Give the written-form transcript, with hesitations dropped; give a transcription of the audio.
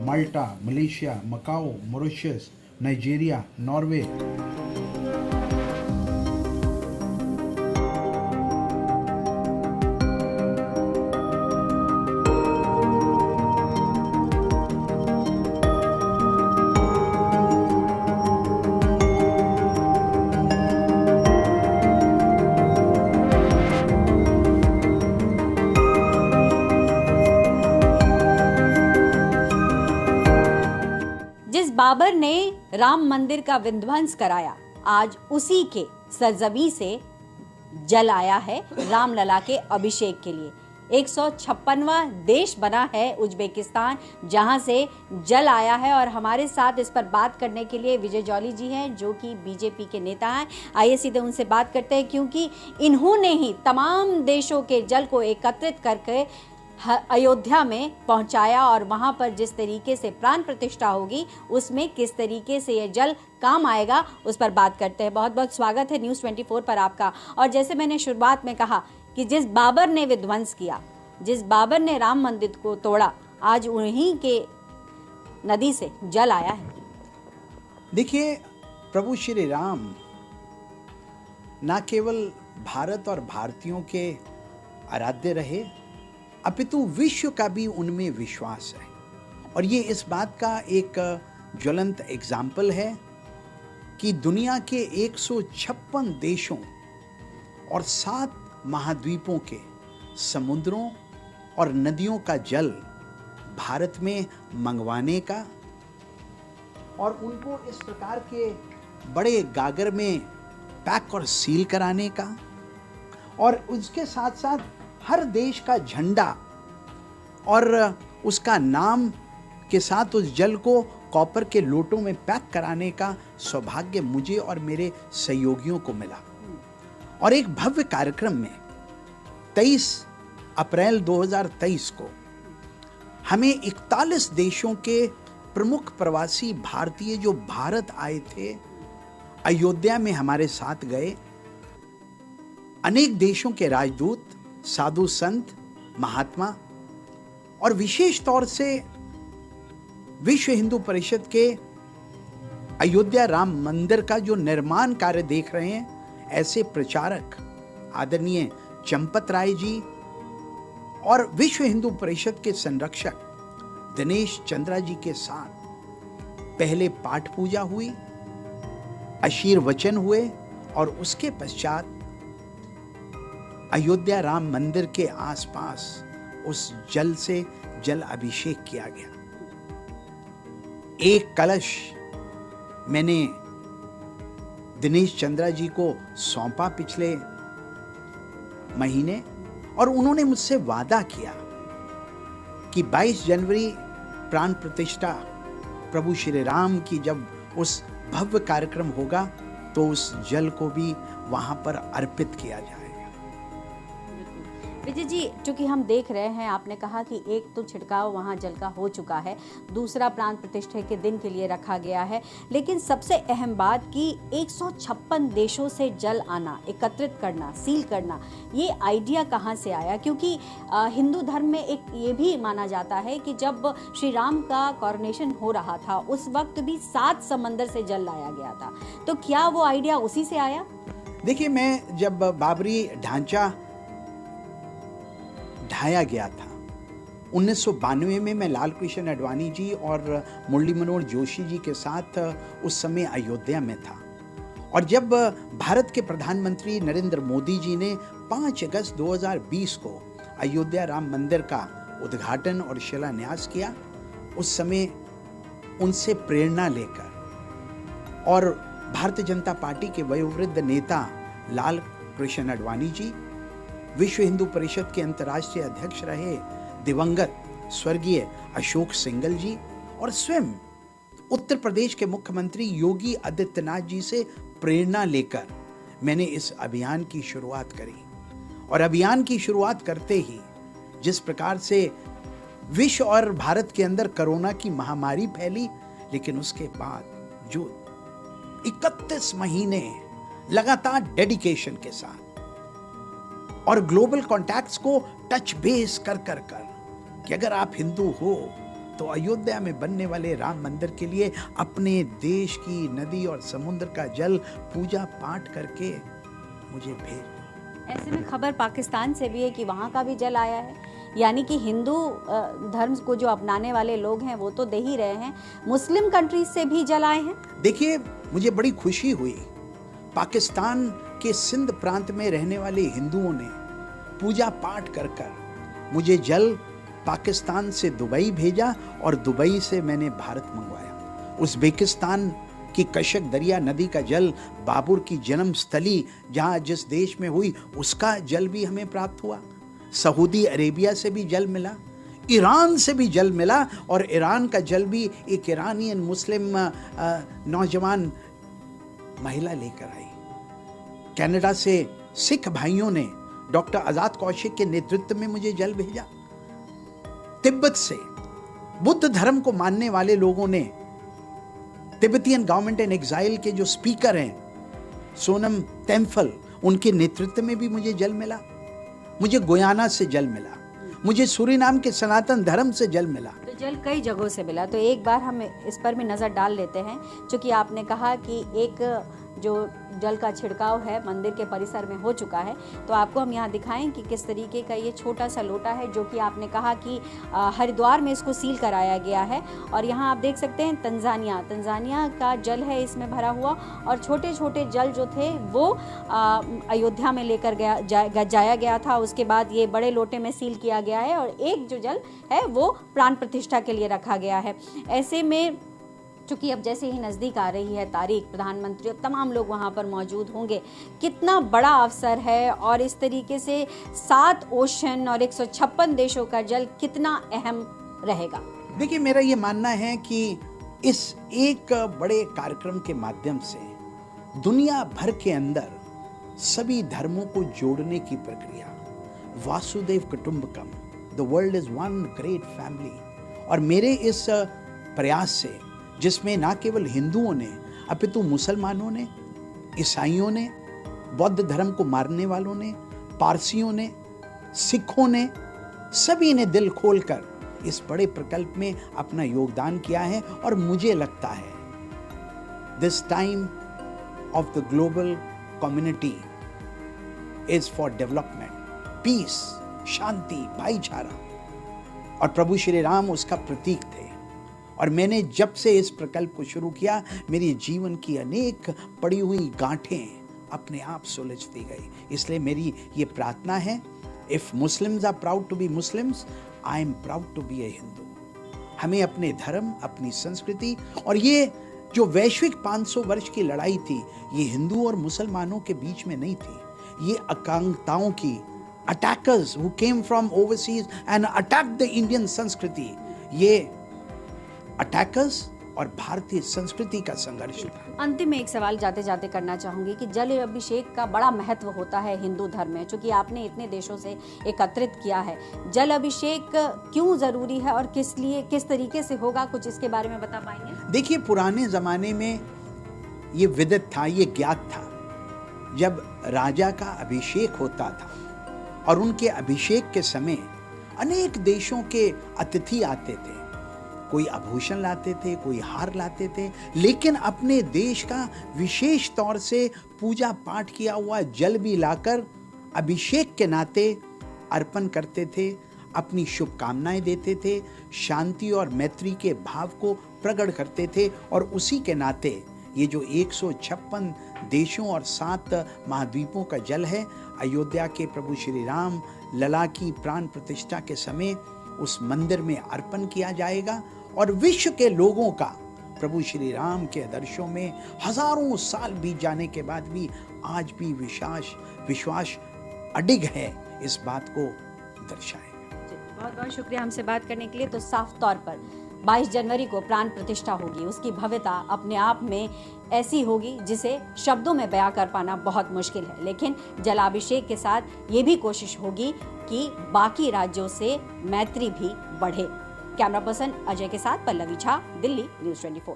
माल्टा, Malaysia, Macau, Mauritius, Nigeria, Norway. जिस बाबर ने राम मंदिर का विध्वंस कराया, आज उसी के सरजमी से जल आया है रामलला के अभिषेक के लिए। 156वां देश बना है उज्बेकिस्तान, जहां से जल आया है। और हमारे साथ इस पर बात करने के लिए विजय जौली जी हैं, जो कि बीजेपी के नेता हैं। आइए सीधे उनसे बात करते हैं, क्योंकि इन्होंने ही तमाम देशों के जल को एकत्रित करके अयोध्या में पहुंचाया, और वहां पर जिस तरीके से प्राण प्रतिष्ठा होगी, उसमें किस तरीके से ये जल काम आएगा, उस पर बात करते हैं। बहुत बहुत स्वागत है न्यूज़ 24 पर आपका। और जैसे मैंने शुरुआत में कहा कि जिस बाबर ने विध्वंस किया, जिस बाबर ने राम मंदिर को तोड़ा, आज उन्हीं के नदी से जल आया है। देखिए, प्रभु श्री राम न केवल भारत और भारतीयों के आराध्य रहे, अपितु विश्व का भी उनमें विश्वास है। और ये इस बात का एक ज्वलंत एग्जाम्पल है कि दुनिया के 156 देशों और 7 महाद्वीपों के समुद्रों और नदियों का जल भारत में मंगवाने का और उनको इस प्रकार के बड़े गागर में पैक और सील कराने का, और उसके साथ साथ हर देश का झंडा और उसका नाम के साथ उस जल को कॉपर के लोटों में पैक कराने का सौभाग्य मुझे और मेरे सहयोगियों को मिला। और एक भव्य कार्यक्रम में 23 अप्रैल 2023 को हमें 41 देशों के प्रमुख प्रवासी भारतीय जो भारत आए थे, अयोध्या में हमारे साथ गए। अनेक देशों के राजदूत, साधु संत, महात्मा, और विशेष तौर से विश्व हिंदू परिषद के अयोध्या राम मंदिर का जो निर्माण कार्य देख रहे हैं, ऐसे प्रचारक आदरणीय चंपत राय जी और विश्व हिंदू परिषद के संरक्षक दिनेश चंद्रा जी के साथ पहले पाठ पूजा हुई, आशीर्वचन हुए, और उसके पश्चात अयोध्या राम मंदिर के आसपास उस जल से जल अभिषेक किया गया। एक कलश मैंने दिनेश चंद्रा जी को सौंपा पिछले महीने, और उन्होंने मुझसे वादा किया कि 22 जनवरी प्राण प्रतिष्ठा प्रभु श्री राम की जब उस भव्य कार्यक्रम होगा, तो उस जल को भी वहां पर अर्पित किया जाएगा। विजय जी, चूंकि हम देख रहे हैं, आपने कहा कि एक तो छिड़काव वहां जल का हो चुका है, दूसरा प्राण प्रतिष्ठा के दिन के लिए रखा गया है, लेकिन सबसे अहम बात कि 156 देशों से जल आना, एकत्रित करना, सील करना, ये आइडिया कहां से आया? क्योंकि हिंदू धर्म में एक ये भी माना जाता है कि जब श्री राम का कॉरोनेशन हो रहा था, उस वक्त भी 7 समंदर से जल लाया गया था। तो क्या वो आइडिया उसी से आया? देखिए, मैं जब बाबरी ढांचा ढाया गया था 1992 में, मैं लाल कृष्ण आडवाणी जी और मुरली मनोहर जोशी जी के साथ उस समय अयोध्या में था। और जब भारत के प्रधानमंत्री नरेंद्र मोदी जी ने 5 अगस्त 2020 को अयोध्या राम मंदिर का उद्घाटन और शिलान्यास किया, उस समय उनसे प्रेरणा लेकर और भारतीय जनता पार्टी के वयोवृद्ध नेता लाल कृष्ण आडवाणी जी, विश्व हिंदू परिषद के अंतर्राष्ट्रीय अध्यक्ष रहे दिवंगत स्वर्गीय अशोक सिंघल जी, और स्वयं उत्तर प्रदेश के मुख्यमंत्री योगी आदित्यनाथ जी से प्रेरणा लेकर मैंने इस अभियान की शुरुआत करी। और अभियान की शुरुआत करते ही जिस प्रकार से विश्व और भारत के अंदर कोरोना की महामारी फैली, लेकिन उसके बाद जो 31 महीने लगातार डेडिकेशन के साथ और ग्लोबल कॉन्टैक्ट्स को टच बेस कर कि अगर आप हिंदू हो तो अयोध्या में बनने वाले राम मंदिर के लिए अपने देश की नदी और समुद्र का जल पूजा पाठ करके मुझे भेज दो। ऐसे में खबर पाकिस्तान से भी है कि वहाँ का भी जल आया है, यानी कि हिंदू धर्म को जो अपनाने वाले लोग हैं वो तो दे ही रहे हैं, मुस्लिम कंट्रीज से भी जल आए हैं। देखिए, मुझे बड़ी खुशी हुई, पाकिस्तान के सिंध प्रांत में रहने वाले हिंदुओं ने पूजा पाठ कर कर मुझे जल पाकिस्तान से दुबई भेजा और दुबई से मैंने भारत मंगवाया। उज़्बेकिस्तान की कशक दरिया नदी का जल, बाबर की जन्म स्थली जहाँ जिस देश में हुई उसका जल भी हमें प्राप्त हुआ। सऊदी अरेबिया से भी जल मिला, ईरान से भी जल मिला, और ईरान का जल भी एक ईरानियन मुस्लिम नौजवान महिला लेकर आई। कनाडा से सिख भाइयों ने डॉक्टर आजाद कौशिक के नेतृत्व में मुझे जल भेजा। तिब्बत से बुद्ध धर्म को मानने वाले लोगों ने, तिब्बतियन गवर्नमेंट इन एग्जाइल के जो स्पीकर हैं सोनम तेम्फल, उनके नेतृत्व में भी मुझे जल मिला। मुझे गुयाना से जल मिला, मुझे सूरीनाम के सनातन धर्म से जल मिला। तो जल कई जगहों से मिला, तो एक बार हम इस पर भी नज़र डाल लेते हैं। क्योंकि आपने कहा कि एक जो जल का छिड़काव है मंदिर के परिसर में हो चुका है, तो आपको हम यहाँ दिखाएं कि किस तरीके का ये छोटा सा लोटा है, जो कि आपने कहा कि हरिद्वार में इसको सील कराया गया है। और यहाँ आप देख सकते हैं तंजानिया का जल है इसमें भरा हुआ, और छोटे छोटे जल जो थे वो अयोध्या में लेकर जाया गया था। उसके बाद ये बड़े लोटे में सील किया गया है, और एक जो जल है वो प्राण प्रतिष्ठा के लिए रखा गया है। ऐसे में चूँकि अब जैसे ही नज़दीक आ रही है तारीख, प्रधानमंत्री और तमाम लोग वहाँ पर मौजूद होंगे, कितना बड़ा अवसर है, और इस तरीके से 7 ओशन और 156 देशों का जल कितना अहम रहेगा। देखिए, मेरा ये मानना है कि इस एक बड़े कार्यक्रम के माध्यम से दुनिया भर के अंदर सभी धर्मों को जोड़ने की प्रक्रिया, वासुदेव कुटुंबकम, the world is one great family, और मेरे इस प्रयास से, जिसमें ना केवल हिंदुओं ने अपितु मुसलमानों ने, ईसाइयों ने, बौद्ध धर्म को मानने वालों ने, पारसियों ने, सिखों ने, सभी ने दिल खोलकर इस बड़े प्रकल्प में अपना योगदान किया है। और मुझे लगता है this time of the global community is for development, peace, शांति, भाईचारा, और प्रभु श्री राम उसका प्रतीक थे। और मैंने जब से इस प्रकल्प को शुरू किया, मेरी जीवन की अनेक पड़ी हुई गांठें अपने आप सुलझती गई। इसलिए मेरी ये प्रार्थना है, if Muslims are proud to be Muslims, I am proud to be a Hindu. हमें अपने धर्म, अपनी संस्कृति, और ये जो वैश्विक 500 वर्ष की लड़ाई थी, ये हिंदू और मुसलमानों के बीच में नहीं थी। ये आकांक्षाओं की, attackers who came from overseas and attack the Indian संस्कृति, ये अटैकर्स और भारतीय संस्कृति का संघर्ष था। अंतिम में एक सवाल जाते जाते करना चाहूंगी कि जल अभिषेक का बड़ा महत्व होता है हिंदू धर्म में, चूंकि आपने इतने देशों से एकत्रित किया है। जल अभिषेक क्यों जरूरी है और किस तरीके से होगा, कुछ इसके बारे में बता पाएंगे? देखिए, पुराने जमाने में ये विदित था, ये ज्ञात था, जब राजा का अभिषेक होता था और उनके अभिषेक के समय अनेक देशों के अतिथि आते थे, कोई आभूषण लाते थे, कोई हार लाते थे, लेकिन अपने देश का विशेष तौर से पूजा पाठ किया हुआ जल भी लाकर अभिषेक के नाते अर्पण करते थे, अपनी शुभकामनाएं देते थे, शांति और मैत्री के भाव को प्रकट करते थे। और उसी के नाते ये जो 156 देशों और 7 महाद्वीपों का जल है, अयोध्या के प्रभु श्री राम लला की प्राण प्रतिष्ठा के समय उस मंदिर में अर्पण किया जाएगा। और विश्व के लोगों का प्रभु श्री राम के आदर्शों में हजारों साल बीत जाने के बाद भी आज भी विश्वास अडिग है, इस बात को दर्शाएगा। बहुत बहुत शुक्रिया हमसे बात करने के लिए। तो साफ तौर पर 22 जनवरी को प्राण प्रतिष्ठा होगी, उसकी भव्यता अपने आप में ऐसी होगी जिसे शब्दों में बयां कर पाना बहुत मुश्किल है। लेकिन जलाभिषेक के साथ ये भी कोशिश होगी कि बाकी राज्यों से मैत्री भी बढ़े। कैमरा पर्सन अजय के साथ पल्लवी झा, दिल्ली, न्यूज़ 24।